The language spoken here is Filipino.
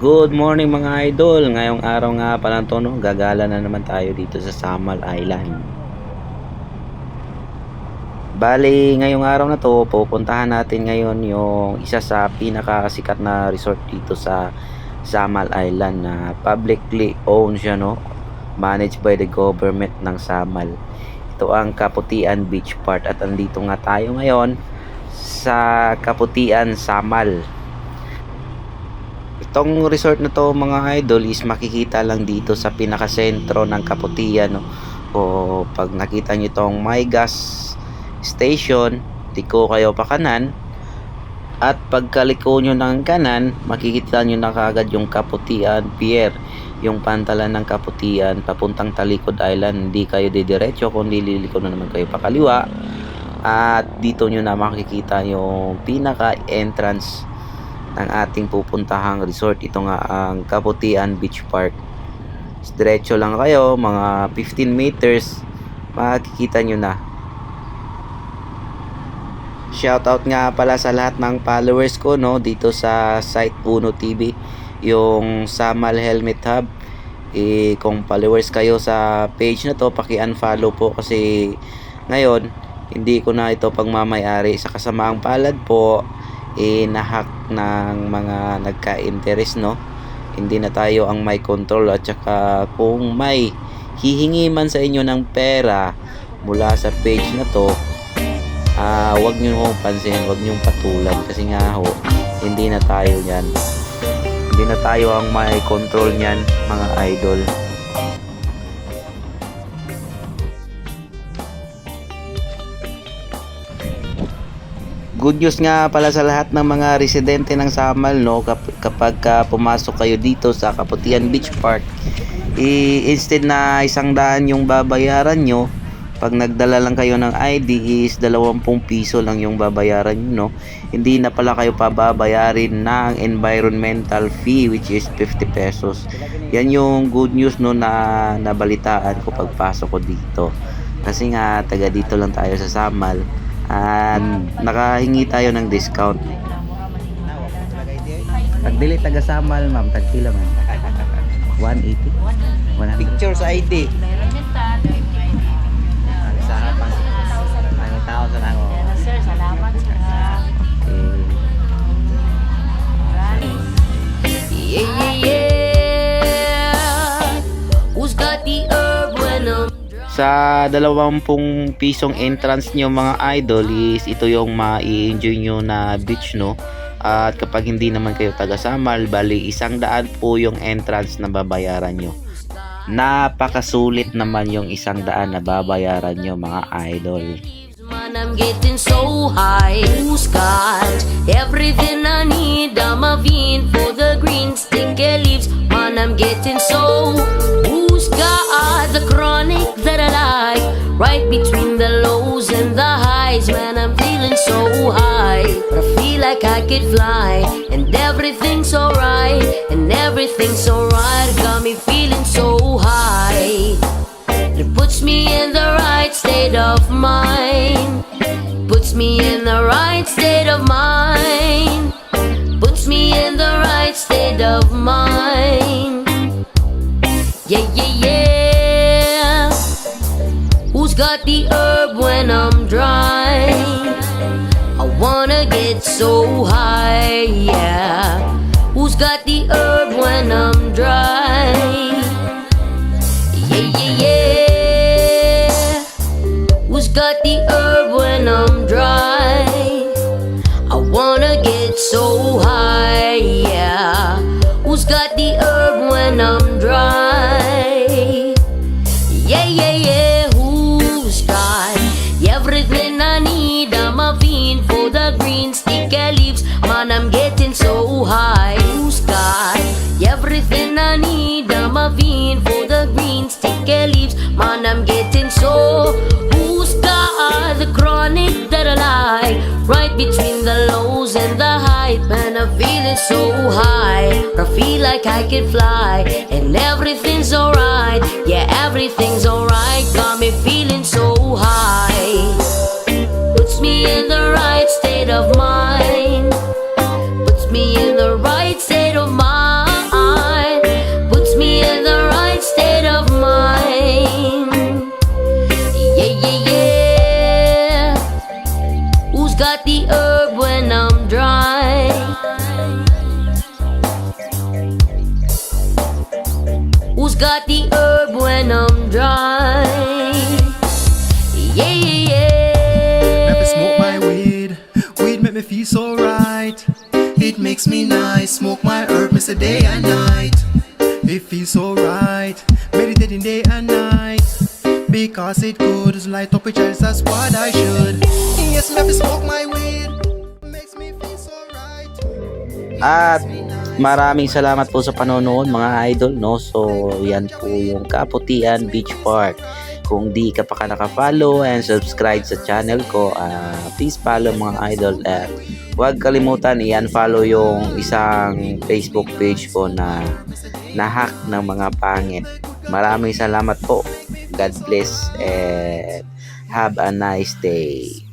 Good morning mga idol. Ngayong araw nga pala to, no, gagala na naman tayo dito sa Samal Island. Bali, ngayong araw na to, pupuntahan natin ngayon yung isa sa pinakasikat na resort dito sa Samal Island na publicly owned siya, no? Managed by the government ng Samal. Ito ang Kaputian Beach Park at andito nga tayo ngayon sa Kaputian, Samal. Itong resort na to mga idol is makikita lang dito sa pinakasentro ng Kaputian, no? O pag nakita nyo itong may gas station, liko kayo pa kanan, at pagkaliko nyo ng kanan, makikita nyo na kagad yung Kaputian Pier, yung pantalan ng Kaputian papuntang Talikod Island. Hindi kayo didiretso kundi liliko na naman kayo pakaliwa, at dito nyo na makikita yung pinaka entrance ng ating pupuntahang resort. Ito nga ang Kaputian Beach Park. Diretso lang kayo, mga 15 meters makikita nyo na. Shoutout nga pala sa lahat ng followers ko, no, dito sa site Uno TV, yung Samal Helmet Hub. Kung followers kayo sa page na to, paki-unfollow po kasi ngayon hindi ko na ito pagmamayari. Sa kasamaang palad po, nahack ng mga nagka-interest, no. Hindi na tayo ang may control, at saka kung may hihingi man sa inyo ng pera mula sa page na to, wag nyo hong pansin, wag nyo patulan kasi nga ho, hindi na tayo yan, hindi na tayo ang may control nyan mga idol. Good news nga pala sa lahat ng mga residente ng Samal, no, kapag pumasok kayo dito sa Kaputian Beach Park, instead na 100 yung babayaran nyo, pag nagdala lang kayo ng ID is 20 piso lang yung babayaran nyo, no. Hindi na pala kayo pababayarin ng environmental fee, which is 50 pesos. Yan yung good news, no, na nabalitaan ko pagpasok ko dito, kasi nga taga dito lang tayo sa Samal, nakahingi tayo ng discount. Pag dili taga Samal, ma'am, tagpila man? 180? 100? Picture sa ID. Sa hapang. Ang tao sa ako. Sir, salamat sa Who's got the herb when Sa 20 pisong entrance nyo mga idol is ito yung ma-i-enjoy nyo na beach, no. At kapag hindi naman kayo taga Samal, bali 100 po yung entrance na babayaran nyo. Napakasulit naman yung 100 na babayaran nyo mga idol. Man, I'm getting so high. Who's got everything I need? I'm a fiend for the green sticky leaves. Man, I'm getting so. Who's got the chronic that I like? Right between the lows and the highs. Man, I'm feeling so high, but I feel like I could fly. And everything's alright, and everything's alright. Got me feeling so high. It puts me in the right state of mind. Puts me in the right state of mind. Puts me in the right state of mind. Yeah, yeah, yeah. Who's got the herb when I'm dry? I wanna get so high, yeah. Who's got the herb when I'm dry? Yeah, yeah, yeah. Who's got the herb when I'm dry? I wanna get so high, yeah. Who's got the herb when I'm dry? Yeah, yeah, yeah. Who's got everything I need? I'm a fiend for the green sticky leaves. Man, I'm getting so high. Who's got everything I need? I'm a fiend for the green sticky leaves. Man, I'm getting so. Who's got the chronic that I like? Right between the lows and the highs. Man, I'm feeling so high, I feel like I can fly. And everything's alright, yeah, everything's alright. Got me feeling so high. Puts me in the right state of mind. Puts me in the right state of mind. feels so right. It makes me nice. Smoke my herb, miss a day and night. It feels so right. Meditating day and night. Because it good to light up a chance, that's what I should. Yes, me have to smoke my weed. Makes me feel so right. At maraming salamat po sa panonood mga idol, no? So yan po yung Kaputian Beach Park. Kung di ka pa naka-follow and subscribe sa channel ko, please follow mga idol, at huwag kalimutan i-unfollow yung isang Facebook page ko na hack ng mga pangit. Maraming salamat po. God bless and have a nice day.